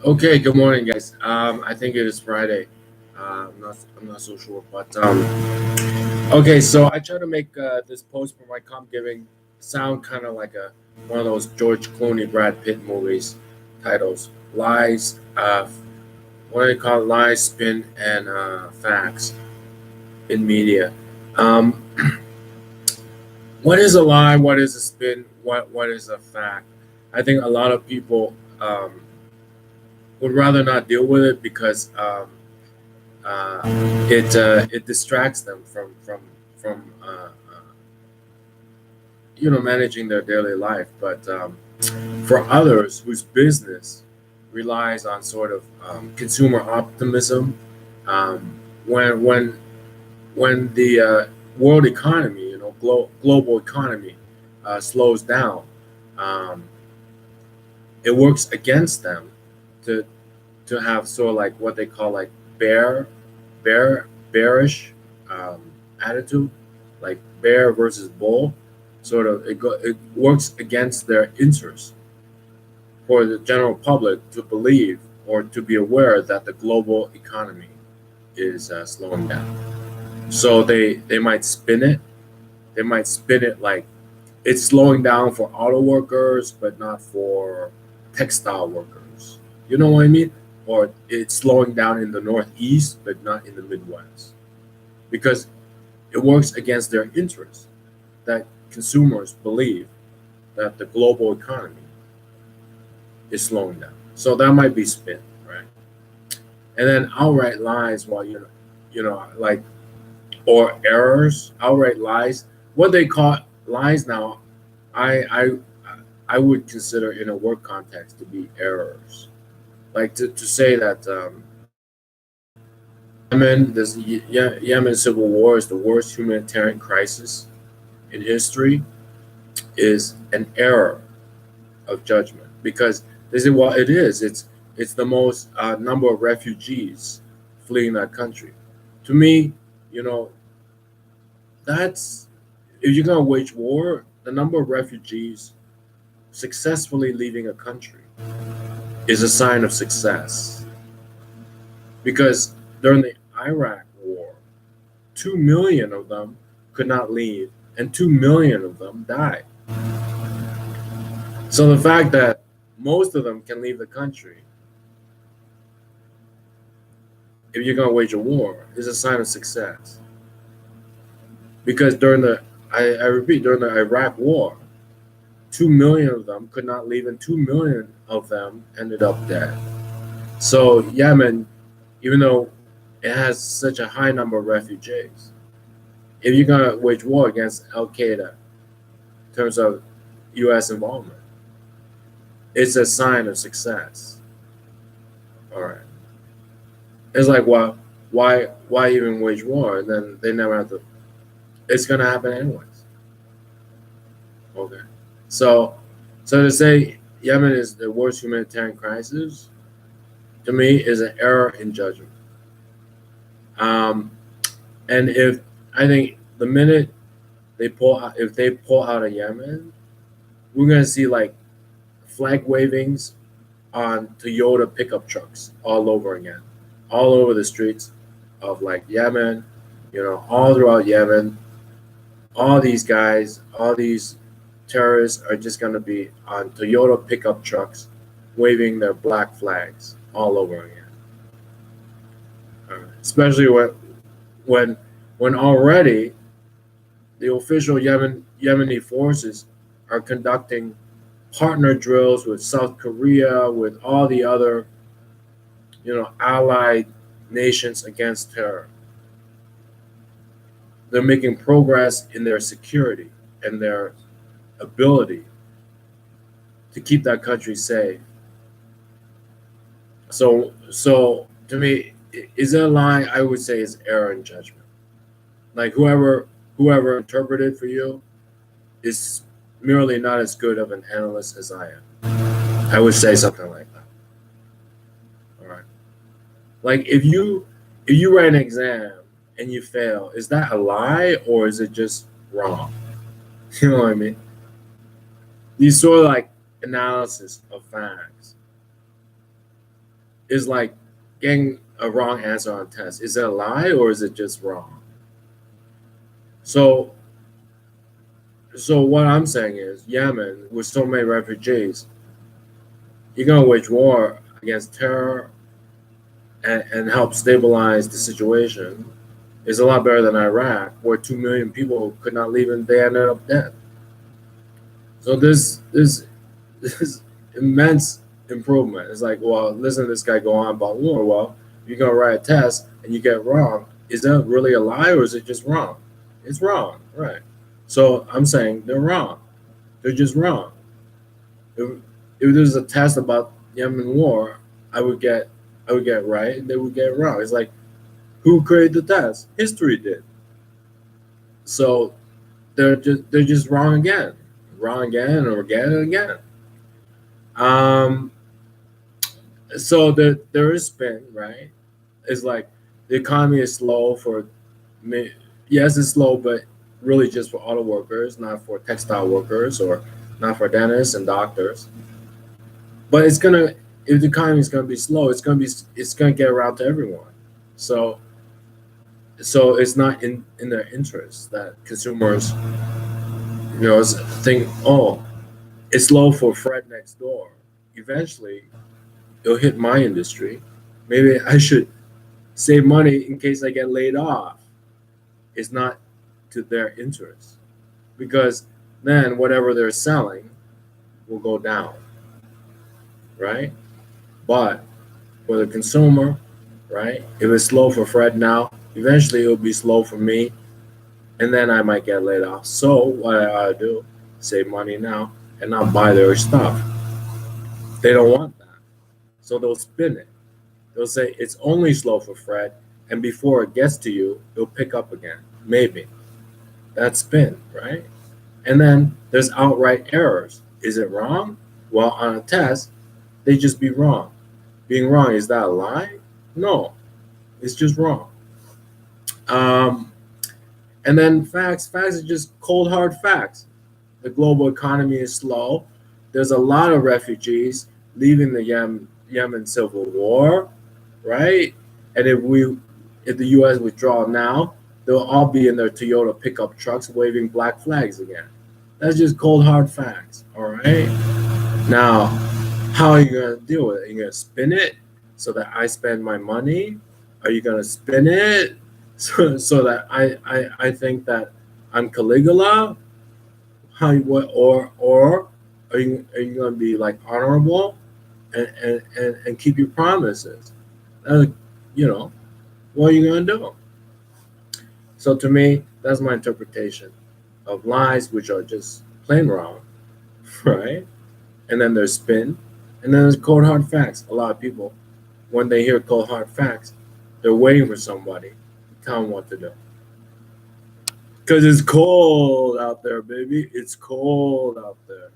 Okay, good morning, guys. I think it is Friday. I'm not so sure, but okay. So I try to make this post for my COMMGiving sound kind of like a one of those George Clooney, Brad Pitt movies titles: lies, what do they call it? Lies, spin, and facts in media. Um, what is a lie? What is a spin? What is a fact? I think a lot of people would rather not deal with it because uh, it distracts them from managing their daily life. But for others whose business relies on sort of consumer optimism, um, when the world economy, global economy, slows down, um, it works against them to have sort of like what they call like bearish attitude, like bear versus bull. Sort of it works against their interest for the general public to believe or to be aware that the global economy is slowing down. So they might spin it. They might spin it like it's slowing down for auto workers, but not for textile workers. You know what I mean? Or it's slowing down in the Northeast, but not in the Midwest, because it works against their interests that consumers believe that the global economy is slowing down. So that might be spin, right? And then outright lies, well, like or errors, outright lies. What they call lies now, I I I would consider in a work context to be errors. Like to say that Yemen civil war is the worst humanitarian crisis in history is an error of judgment, because they say, well, it is. It's the most number of refugees fleeing that country. To me, you know, that's if you're gonna wage war, the number of refugees successfully leaving a country is a sign of success. Because during the Iraq war, 2 million of them could not leave, and 2 million of them died. So the fact that most of them can leave the country, if you're going to wage a war, is a sign of success. Because I repeat, during the Iraq war, 2 million of them could not leave, and 2 million of them ended up dead. So Yemen, even though it has such a high number of refugees, if you're going to wage war against Al Qaeda in terms of U.S. involvement, it's a sign of success. All right. It's like, well, why even wage war? And then they never have to. It's gonna happen anyways. Okay. So, to say Yemen is the worst humanitarian crisis, to me, is an error in judgment. Um, and if I think the minute if they pull out of Yemen, we're gonna see like flag wavings on Toyota pickup trucks all over again, all over the streets of like Yemen, all throughout Yemen. All these guys, all these terrorists are just going to be on Toyota pickup trucks waving their black flags all over again. Especially when when already the official Yemeni forces are conducting partner drills with South Korea, with all the other allied nations against terror. They're making progress in their security and their ability to keep that country safe. So to me, is it a lie? I would say is error in judgment. Like whoever interpreted for you is merely not as good of an analyst as I am. I would say something like that. All right. Like if you write an exam and you fail, is that a lie or is it just wrong? You know what I mean? You sort of like analysis of facts is like getting a wrong answer on a test. Is it a lie or is it just wrong? So what I'm saying is Yemen, with so many refugees, you're gonna wage war against terror and help stabilize the situation is a lot better than Iraq, where 2 million people could not leave and they ended up dead. So this immense improvement. It's like, well, listen to this guy go on about war. Well, you're gonna write a test and you get wrong. Is that really a lie or is it just wrong? It's wrong, right? So I'm saying they're wrong. They're just wrong. If there's a test about Yemen war, I would get right and they would get wrong. It's like, who created the test? History did. So they're just wrong again or again and again. So there is spin, right? It's like the economy is slow for me. Yes, it's slow, but really just for auto workers, not for textile workers or not for dentists and doctors. But it's gonna, if the economy is gonna be slow, it's gonna get around to everyone. So it's not in their interest that consumers, think, oh, it's low for Fred next door. Eventually, it'll hit my industry. Maybe I should save money in case I get laid off. It's not to their interest because then whatever they're selling will go down, right? But for the consumer, right? If it's slow for Fred now, eventually it'll be slow for me, and then I might get laid off. So what I ought to do, save money now and not buy their stuff. They don't want that. So they'll spin it. They'll say it's only slow for Fred, and before it gets to you, it'll pick up again. Maybe. That's spin, right? And then there's outright errors. Is it wrong? Well, on a test, they just be wrong. Being wrong, is that a lie? No, it's just wrong. And then facts are just cold hard facts. The global economy is slow. There's a lot of refugees leaving the Yemen civil war, right? And if the U.S. withdraw now, they'll all be in their Toyota pickup trucks waving black flags again. That's just cold hard facts, all right? Now, how are you gonna deal with it? Are you gonna spin it so that I spend my money? Are you gonna spin it so that I think that I'm Caligula? Or are you gonna be like honorable and keep your promises? What are you gonna do? So to me, that's my interpretation of lies, which are just plain wrong, right? And then there's spin, and then there's cold hard facts. A lot of people, when they hear cold hard facts, they're waiting for somebody to tell them what to do. Because it's cold out there, baby. It's cold out there.